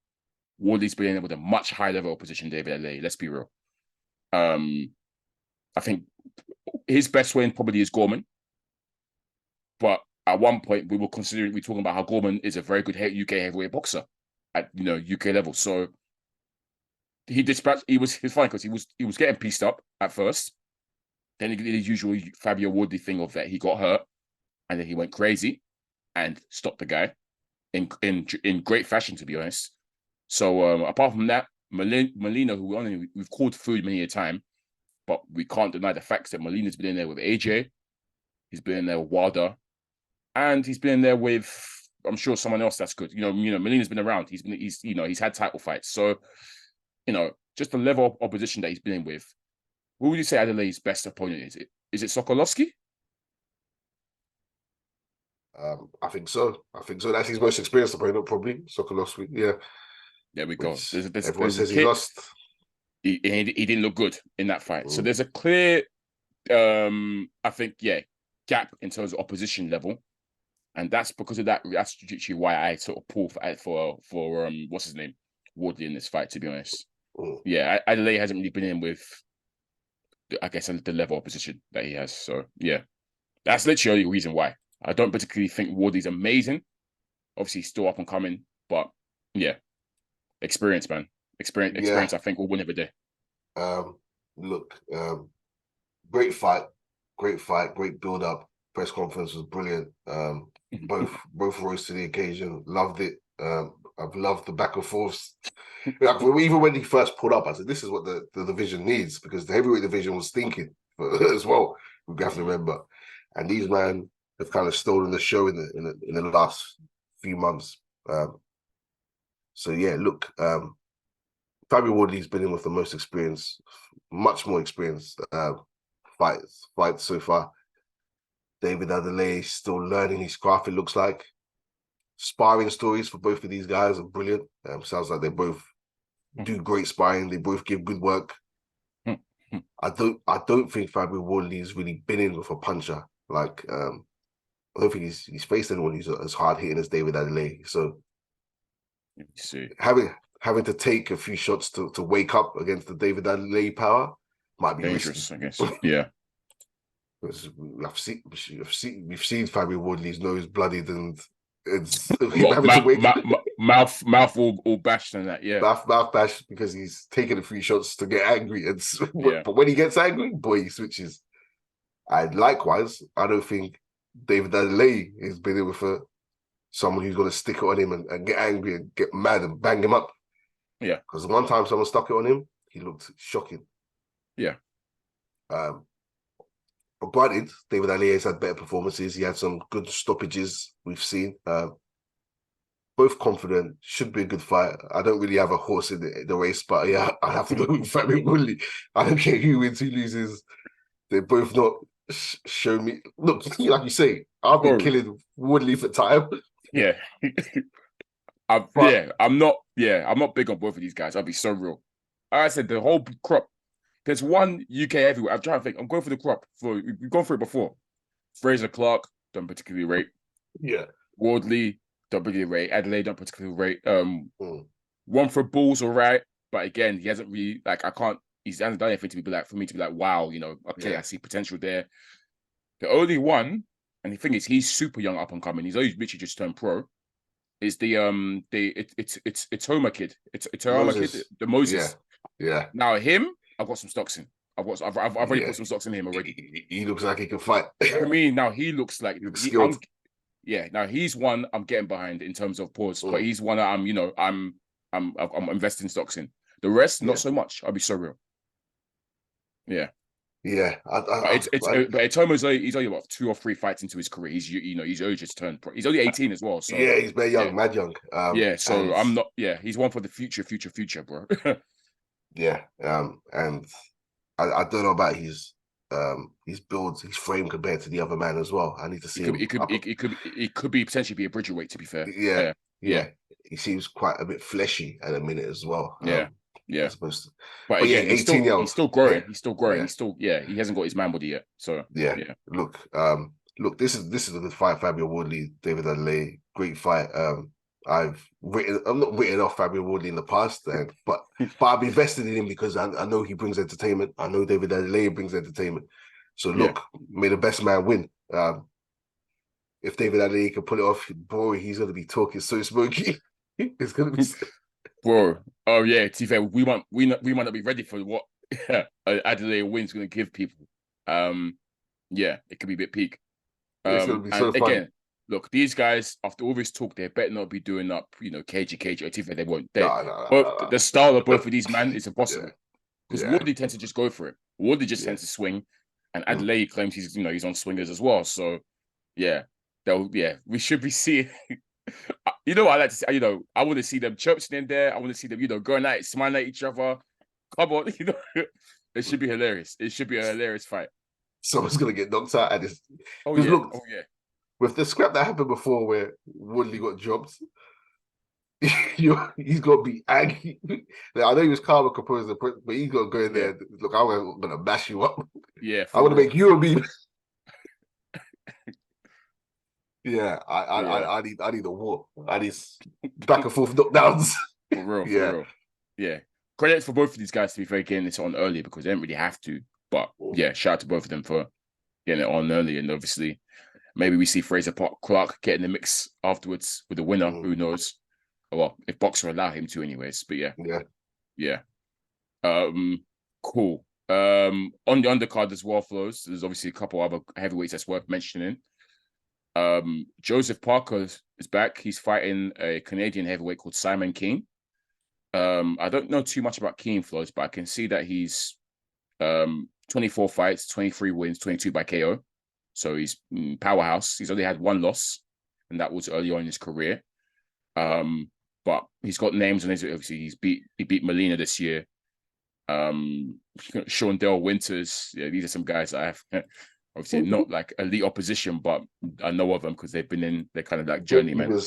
Wardley's been with a much higher level of opposition, David Adeleye. Let's be real. I think his best win probably is Gorman. But at one point, we're talking about how Gorman is a very good UK heavyweight boxer at UK level. So he dispatched. It's fine because he was getting pieced up at first. Then he did his usual Fabio Wardley thing of that he got hurt, and then he went crazy and stopped the guy in great fashion, to be honest. So apart from that, Molina, who we've called food many a time, but we can't deny the facts that Molina's been in there with AJ, he's been in there with Wilder, and he's been in there with, I'm sure, someone else that's good. Molina's been around. He's had title fights. So, just the level of opposition that he's been in with. Who would you say Adeleye's best opponent is? Is it Sokolowski? I think so. That's his most experienced opponent, probably Sokolowski. Yeah. There we go. Everyone says he lost. He didn't look good in that fight. So there's a clear, I think, gap in terms of opposition level, and that's because of that. That's literally why I sort of pull for what's his name, Wardley in this fight. To be honest, yeah, Adeleye hasn't really been in with, I guess, the level of opposition that he has. So yeah, that's literally the reason why. I don't particularly think Wardley's amazing. Obviously, he's still up and coming, but yeah, experience, man. Experience, I think, will win every day. Great fight, great build up. Press conference was brilliant. Both rose to the occasion. Loved it. I've loved the back and forths. Even when he first pulled up, I said, "This is what the division needs," because the heavyweight division was stinking as well. We have to remember, and these men have kind of stolen the show in the last few months. So yeah, look. Fabio Wardley's been in with the most experience, much more experienced fights so far. David Adeleye still learning his craft, it looks like. Sparring stories for both of these guys are brilliant. Sounds like they both do great sparring. They both give good work. I don't think Fabio Wardley's really been in with a puncher. Like, I don't think he's faced anyone who's as hard hitting as David Adeleye. So having to take a few shots to wake up against the David Adeleye power might be dangerous, risky. I guess. Yeah. We've seen Fabio Wardley's nose bloodied and it's mouth all bashed and that, yeah. Mouth bashed because he's taking a few shots to get angry. But when he gets angry, boy, he switches. And likewise, I don't think David Adeleye has been in with someone who's going to stick it on him and get angry and get mad and bang him up. Yeah. Because one time someone stuck it on him, he looked shocking. Yeah. But granted, David Adeleye has had better performances. He had some good stoppages we've seen. Both confident, should be a good fight. I don't really have a horse in the race, but yeah, I have to go with Fabio Wardley. I don't care who wins, who loses. They're both not show me. Look, like you say, I've been killing Wardley for time. Yeah. I'm not big on both of these guys. I'll be so real. Like I said, the whole crop. There's one UK heavyweight. I'm trying to think. I'm going for the crop. We've gone through it before. Fraser Clark, don't particularly rate. Yeah. Wardley, don't particularly rate. Adeleye, don't particularly rate. One for Bulls, all right. But again, he hasn't really, he hasn't done anything for me to be like, wow, okay, I see potential there. The only one, and the thing is, he's super young, up and coming. He's only literally just turned pro. Is it's Homer kid. It's Homer kid, the Moses. Yeah. Now him, I've got some stocks in. I've already put some stocks in him already. He looks like he can fight. For me, now he looks like skilled. Now he's one I'm getting behind in terms of pause, but he's one that I'm investing stocks in. The rest, not so much. I'll be so real. Yeah. Yeah, but Tomo's he's only what 2 or 3 fights into his career. He's only just turned pro. He's only 18 as well. So yeah, he's very young, mad young. So I'm not. Yeah, he's one for the future, bro. Yeah, and I don't know about his build, his frame compared to the other man as well. I need to see him. It could be potentially be a bridgerweight, to be fair. Yeah. He seems quite a bit fleshy at a minute as well. Yeah. Supposed to. But again, yeah, 18 years. He's still growing. He's still growing. He hasn't got his man body yet. So yeah. Look, this is a good fight. Fabio Wardley, David Adeleye, great fight. I'm not written off Fabio Wardley in the past, but I've invested in him because I know he brings entertainment. I know David Adeleye brings entertainment. So look, may the best man win. If David Adeleye can pull it off, boy, he's gonna be talking so smoky. It's gonna be. bro. Oh yeah, to be fair, we might not be ready for what Adeleye win's going to give people. Yeah, it could be a bit peak. It's gonna be so And fun. again, look, these guys after all this talk, they better not be doing up, cagey. To be fair, they won't. No. The style of both of these men is impossible because Yeah. Wardley tends to just go for it. Wardley just tends to swing, and Adeleye claims he's on swingers as well. So yeah, we should be seeing. You know what I like to see? I want to see them chirping in there. I want to see them, going at it, smiling at each other. Come on, it should be hilarious. It should be a hilarious fight. Someone's gonna get knocked out at this. Oh Because yeah, look, oh yeah. with the scrap that happened before where Woodley got dropped, he's got to be angry. Like, I know he was calm and composed, but he's got to go in there. Look, I'm going to mash you up. Yeah, I'm going to make you a meme. Yeah, I need a war. I need back and forth knockdowns. For real. Yeah. Credits for both of these guys to be fair getting this on early because they didn't really have to. But yeah, shout out to both of them for getting it on early. And obviously, maybe we see Fraser Clark get in the mix afterwards with the winner. Who knows? Well, if Boxer allow him to, anyways. But yeah. Cool. On the undercard as well, Flowz. There's obviously a couple other heavyweights that's worth mentioning. Joseph Parker is back. He's fighting a Canadian heavyweight called Simon Keane. I don't know too much about Keane, Flowz, but I can see that he's 24 fights, 23 wins, 22 by KO. So he's powerhouse. He's only had one loss, and that was early on in his career. But he's got names on his. Obviously, he beat Molina this year. Sean Dale Winters. Yeah, these are some guys I have. Obviously, not like elite opposition, but I know of them because they've been in. They're kind of like journeymen.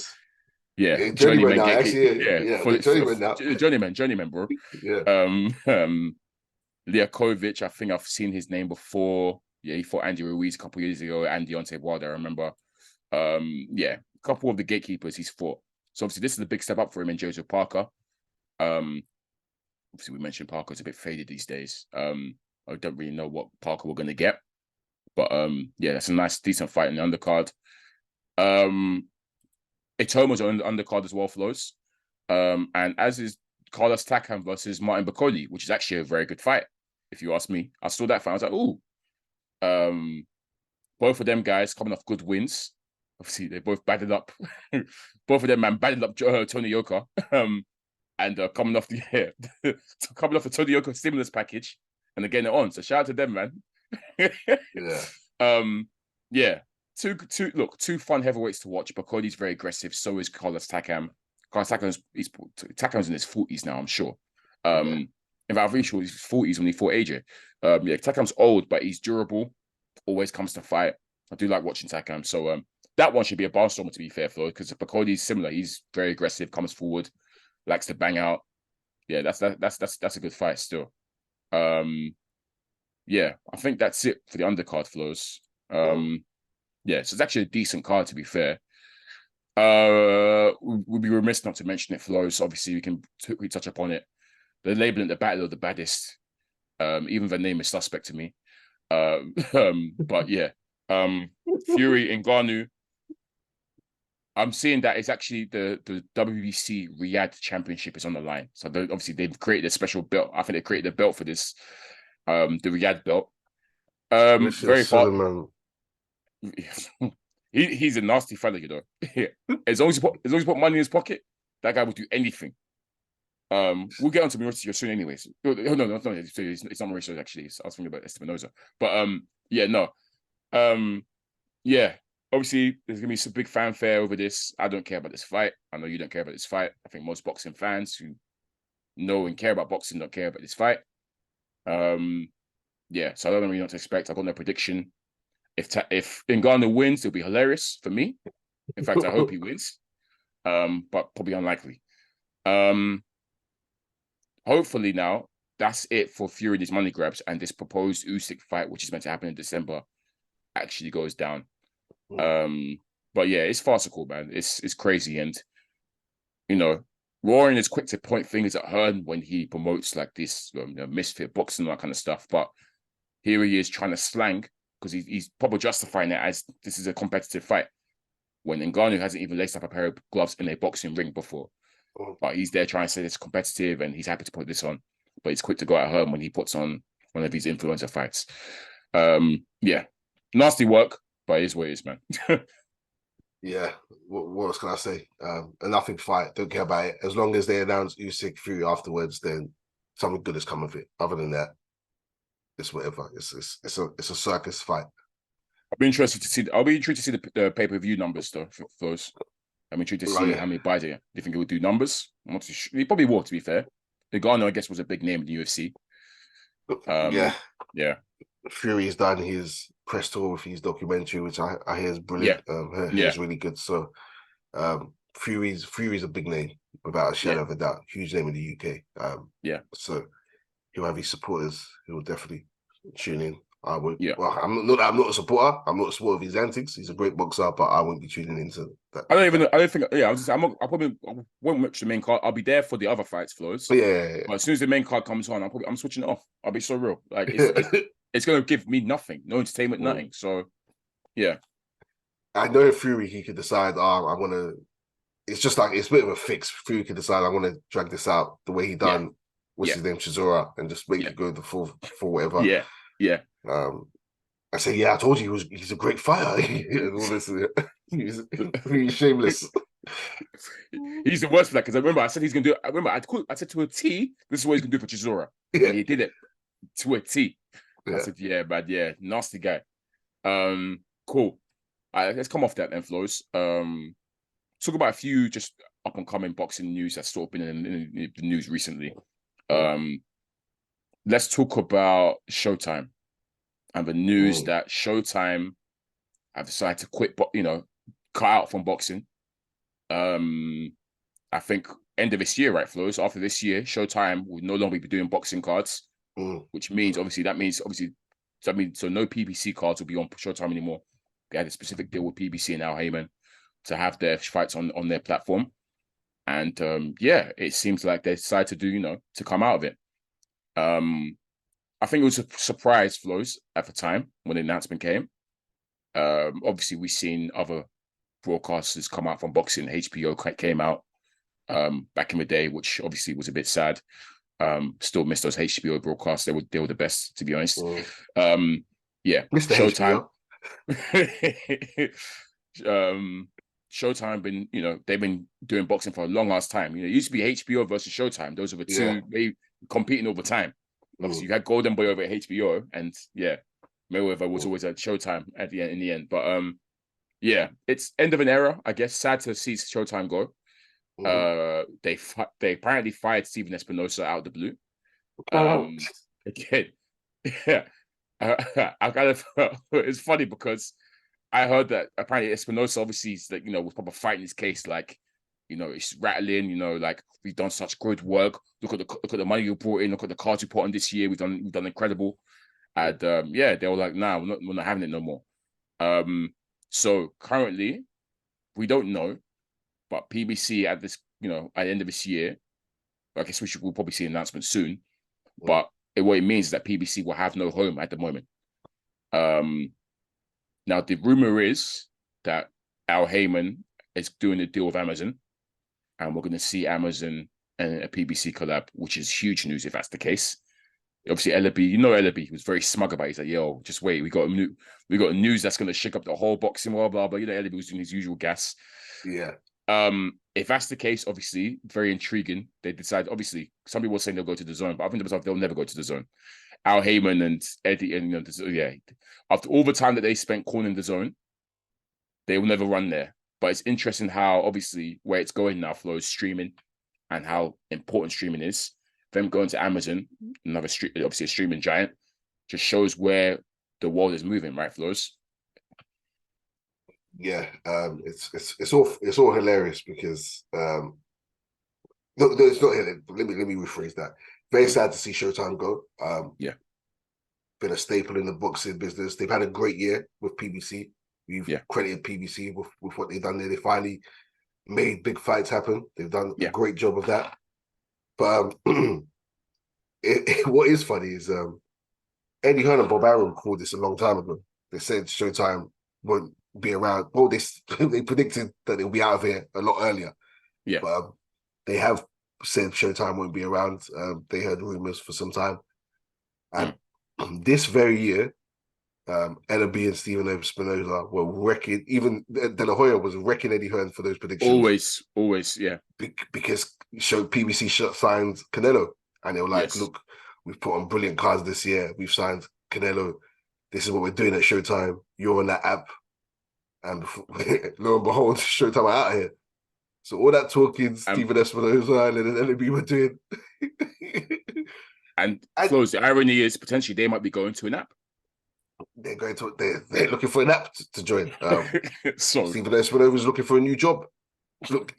Journeyman now. Actually, journeyman, bro. Yeah. Liakovic, I think I've seen his name before. Yeah, he fought Andy Ruiz a couple of years ago, and Deontay Wilder, I remember. A couple of the gatekeepers he's fought. So obviously this is a big step up for him in Joseph Parker. Obviously we mentioned Parker's a bit faded these days. I don't really know what Parker we're gonna get. But that's a nice, decent fight in the undercard. Itomo's on the undercard as well, Flowz. And as is Carlos Takam versus Martin Bakoli, which is actually a very good fight, if you ask me. I saw that fight, I was like, ooh. Both of them guys coming off good wins. Obviously, they both batted up. Both of them, man, batted up Tony Yoka. And coming off the Tony Yoka stimulus package and they're getting it on. So shout out to them, man. Two fun heavyweights to watch. Bakoli's very aggressive. So is Carlos Takam. Carlos Takam's in his 40s now, I'm sure. In fact, I'm pretty sure he's 40s when he fought AJ. Takam's old, but he's durable. Always comes to fight. I do like watching Takam. So that one should be a barnstormer, to be fair, Flo, because Bakoli's similar. He's very aggressive, comes forward, likes to bang out. Yeah, that's a good fight still. I think that's it for the undercard, Flowz. So it's actually a decent card, to be fair. We'd be remiss not to mention it, Flowz. Obviously, we touch upon it. They're labeling the battle of the baddest. Even the name is suspect to me. But yeah, Fury Ngannou. I'm seeing that it's actually the WBC Riyadh Championship is on the line. So obviously they've created a special belt. I think they created a belt for this, the Riyadh belt. Very far. He's a nasty fella, you know. As long as he put money in his pocket, that guy will do anything. We'll get onto Mauricio soon, anyways. No, it's not Mauricio actually. I was thinking about Espinoza, but obviously there's gonna be some big fanfare over this. I don't care about this fight. I know you don't care about this fight. I think most boxing fans who know and care about boxing don't care about this fight. So I don't know really what to expect. I got no prediction. If Ngannou wins, it'll be hilarious for me. In fact, I hope he wins, but probably unlikely. Hopefully now that's it for Fury and his money grabs, and this proposed Usyk fight, which is meant to happen in December, actually goes down. But yeah, it's farcical, man. It's crazy, and Roaring is quick to point fingers at Hearn when he promotes like this misfit boxing and that kind of stuff. But here he is trying to slang because he's probably justifying it as this is a competitive fight when Ngannou hasn't even laced up a pair of gloves in a boxing ring before. but he's there trying to say it's competitive and he's happy to put this on. But he's quick to go at home when he puts on one of these influencer fights. Yeah, nasty work, but it is what it is, man. Yeah, what else can I say? A nothing fight. Don't care about it. As long as they announce Usyk Fury afterwards, then something good has come of it. Other than that, it's whatever. It's a circus fight. I'll be interested to see the pay-per-view numbers though for those. I'm intrigued to see how many buys it. Do you think it will do numbers? I'm not too sure. He probably will, to be fair. Ngannou, I guess, was a big name in the UFC. Yeah. Fury's done his press tour with his documentary, which I hear is brilliant. It's really good. So Fury's a big name without a shadow of a doubt. Huge name in the UK. So he'll have his supporters who will definitely tune in. I would. Yeah. Well, I'm not a supporter. I'm not a supporter of his antics. He's a great boxer, but I wouldn't be tuning into that. I don't think. Yeah, I probably won't watch the main card. I'll be there for the other fights, Flowz. Yeah. But as soon as the main card comes on, I'm switching it off. I'll be so real. Like it's going to give me nothing, no entertainment, nothing. So, yeah. I know if Fury, he could decide, I want to. It's just like it's a bit of a fix. Fury could decide, I want to drag this out the way he done. What's his name, Chisora, and just make it go the full whatever. Yeah. I say, I told you he's a great fighter. He's shameless. He's the worst for that because I remember I said he's gonna do it. I said to a T, this is what he's gonna do for Chisora. Yeah. And he did it to a T. I said, nasty guy. Cool. Let's come off that then, Flowz. Talk about a few just up and coming boxing news that's sort of been in the news recently. Let's talk about Showtime and the news that Showtime have decided to quit, cut out from boxing. I think end of this year, right, Flowz? After this year, Showtime will no longer be doing boxing cards, which means so no PBC cards will be on Showtime anymore. They had a specific deal with PBC and Al Heyman to have their fights on their platform. And it seems like they decided to to come out of it. I think it was a surprise, Flowz, at the time when the announcement came. Obviously, we've seen other broadcasters come out from boxing. HBO came out back in the day, which obviously was a bit sad. Still miss those HBO broadcasts. They were the best, to be honest. Mr. Showtime. Showtime they've been doing boxing for a long ass time. It used to be HBO versus Showtime. Those are the two they competing all the time. Obviously, you had Golden Boy over at HBO, and Mayweather was always at Showtime in the end. But it's end of an era, I guess. Sad to see Showtime go. They apparently fired Steven Espinosa out of the blue. Again, it's funny because I heard that apparently Espinosa obviously is was probably fighting his case it's rattling, like we've done such good work. Look at the money you brought in, look at the cards you put on this year. We've done incredible. And they were like, nah, we're not having it no more. So currently we don't know, but PBC at this, at the end of this year, I guess we'll probably see an announcement soon. But what it means is that PBC will have no home at the moment. Now the rumor is that Al Heyman is doing a deal with Amazon, and we're going to see Amazon and a PBC collab, which is huge news if that's the case. Obviously, Ellaby, Ellaby, he was very smug about it. He's like, yo, just wait, we got news that's going to shake up the whole boxing, blah, blah, blah. Ellaby was doing his usual gas. Yeah. If that's the case, obviously, very intriguing. They decide, obviously, some people are saying they'll go to the zone, but I think they'll never go to the zone. Al Heyman and Eddie, and after all the time that they spent calling the zone, they will never run there. But it's interesting how, obviously, where it's going now, Flowz, streaming, and how important streaming is. Them going to Amazon, obviously a streaming giant, just shows where the world is moving, right, Flowz? Yeah, it's all hilarious because no, it's not hilarious. Let me rephrase that. Very sad to see Showtime go. Been a staple in the boxing business. They've had a great year with PBC. We've credited PBC with what they've done there. They finally made big fights happen. They've done a great job of that. But what is funny is Eddie Hearn and Bob Arum called this a long time ago. They said Showtime won't be around. Well, they predicted that they'll be out of here a lot earlier. Yeah. But They have said Showtime won't be around. They heard rumors for some time. And this very year, Ellaby and Stephen Espinosa were wrecking. Even De La Hoya was wrecking Eddie Hearn for those predictions. Always, yeah. Because PBC signed Canelo, and they were like, "Look, we've put on brilliant cards this year. We've signed Canelo. This is what we're doing at Showtime. You're on that app." And lo and behold, Showtime are out here. So all that talking, Stephen Espinosa and Ellaby were doing. and Flowz, the irony is potentially they might be going to an app. They're looking for an app to join. So Stephen Espinosa was looking for a new job. Look,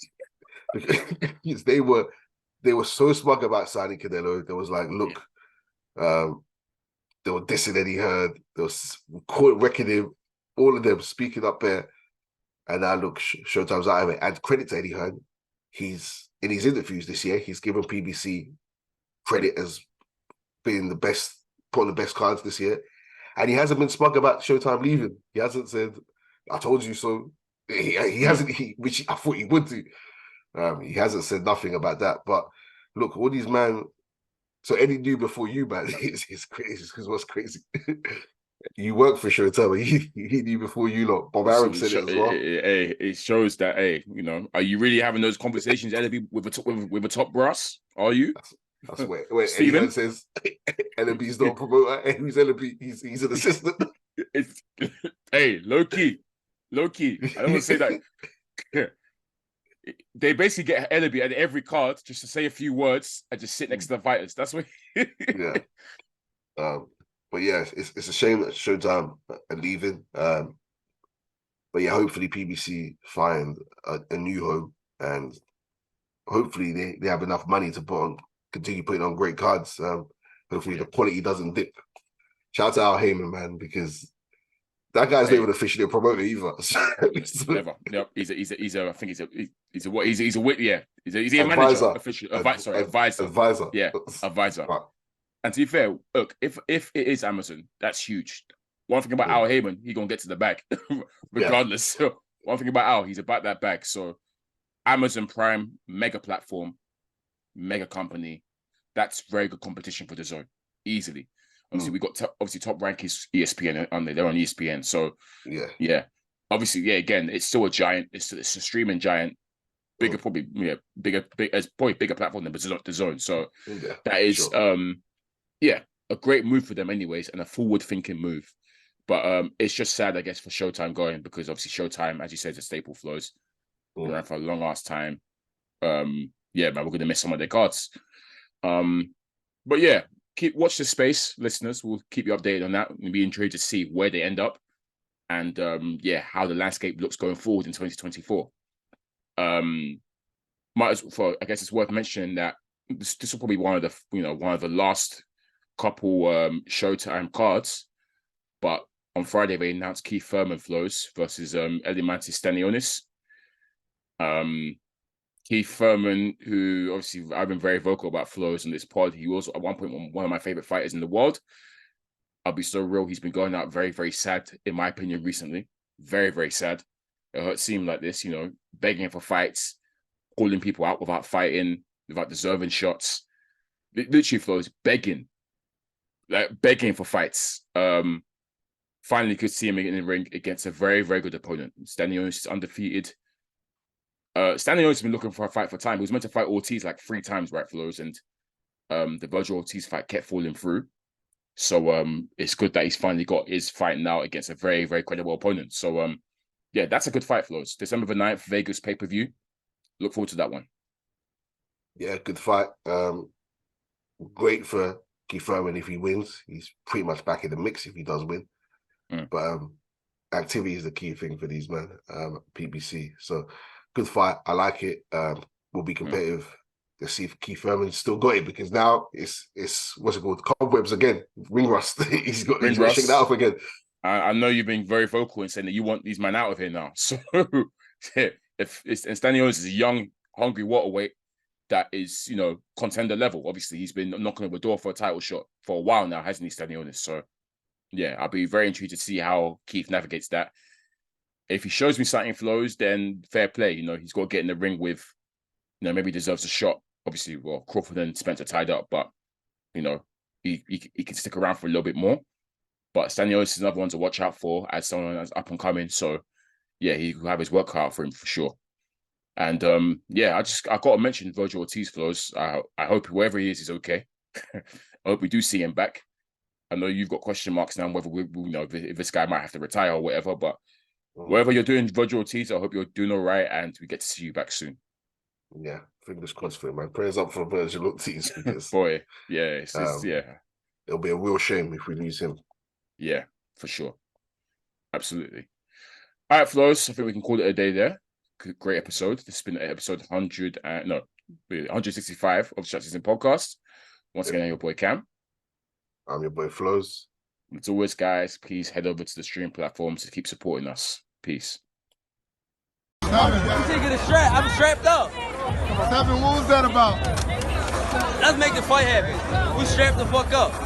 they were so smug about signing Canelo. They was like, look, they were dissing Eddie Hearn. They was wrecking him. All of them speaking up there. And now look, Showtime's out of it. And credit to Eddie Hearn. He's in his interviews this year, he's given PBC credit as being the best, putting the best cards this year. And he hasn't been smug about Showtime leaving. He hasn't said, "I told you so." He hasn't, which I thought he would do. He hasn't said nothing about that. But look, all these man. So Eddie knew before you, man. It's crazy. Because what's crazy? You work for Showtime. He knew before you lot. Bob Arum said it as well. It shows that, are you really having those conversations, Eddie, with a top brass? Are you? That's where Steven says Ellaby's not a promoter, and who's Ellaby? He's an assistant. Hey, low key. I don't want to say that. They basically get Ellaby at every card just to say a few words and just sit next to the fighters. That's what. Yeah. But yeah, it's a shame that Showtime are leaving. But yeah, hopefully PBC find a new home, and hopefully they have enough money to continue putting on great cards. Hopefully the quality doesn't dip. Shout out to Al Heyman, man, because that guy's not even officially a promoter either. Never. Yep. He's a manager officially. Advisor. Yeah, advisor. Right. And to be fair, look, if it is Amazon, that's huge. One thing about Al Heyman, he's gonna get to the bag, regardless. Yeah. So one thing about Al, he's about that bag. So Amazon Prime, mega platform, mega company. That's very good competition for the zone, easily. Obviously, we got top rank is ESPN on there. They're on ESPN. So yeah. Obviously, again, it's still a giant. It's a streaming giant. Bigger, probably it's probably bigger platform than the zone. So that is a great move for them, anyways, and a forward-thinking move. But it's just sad, I guess, for Showtime going, because obviously Showtime, as you said, is a staple Flowz. Been around for a long ass time. Man, we're gonna miss some of their cards. But yeah, watch the space, listeners. We'll keep you updated on that. We'll be intrigued to see where they end up, and how the landscape looks going forward in 2024. I guess it's worth mentioning that this will probably one of the last couple Showtime cards, but on Friday they announced Keith Thurman Flowz versus Elimantis Stanionis. Keith Thurman, who obviously I've been very vocal about Flowz in this pod. He was at one point one of my favorite fighters in the world. I'll be so real. He's been going out very, very sad, in my opinion, recently. Very, very sad. It seemed like this, begging for fights, calling people out without fighting, without deserving shots. Literally, Flowz begging for fights. Finally could see him in the ring against a very, very good opponent. Stanionis is undefeated. Stanionis has been looking for a fight for time. He was meant to fight Ortiz like 3 times, right, Flowz? And the Virgil Ortiz fight kept falling through. So it's good that he's finally got his fight now against a very, very credible opponent. So that's a good fight, Flowz. December the 9th, Vegas pay-per-view. Look forward to that one. Yeah, good fight. Great for Keith Thurman if he wins. He's pretty much back in the mix if he does win. But activity is the key thing for these men, PBC. So good fight. I like it. We'll be competitive. Let's see if Keith Thurman's still got it, because now it's what's it called? Cobwebs again. Ring rust. he's got to shake that off again. I know you've been very vocal in saying that you want these men out of here now. So if Stanionis is a young, hungry waterweight that is, contender level. Obviously, he's been knocking on the door for a title shot for a while now, hasn't he, Stanionis? So yeah, I'll be very intrigued to see how Keith navigates that. If he shows me something Flowz, then fair play. He's got to get in the ring with, maybe deserves a shot. Obviously, well, Crawford and Spencer tied up, but he can stick around for a little bit more. But Stanios is another one to watch out for as someone that's up and coming. So yeah, he will have his work cut out for him for sure. And I got to mention Virgil Ortiz, Flowz. I hope wherever he is okay. I hope we do see him back. I know you've got question marks now whether if this guy might have to retire or whatever, but whatever you're doing, Virgil Ortiz, I hope you're doing all right and we get to see you back soon. Yeah, fingers crossed for him, man. Prayers up for Virgil Ortiz because boy, yeah, it'll be a real shame if we lose him. Yeah, for sure. Absolutely. All right, Flowz, I think we can call it a day there. Great episode. This has been episode 165 of the SZN Podcast. Once again, I'm your boy Cam. I'm your boy Flowz. As always, guys, please head over to the stream platforms to keep supporting us. Peace. I'm taking a strap. I'm strapped up. What was that about? Let's make the fight happen. We strapped the fuck up.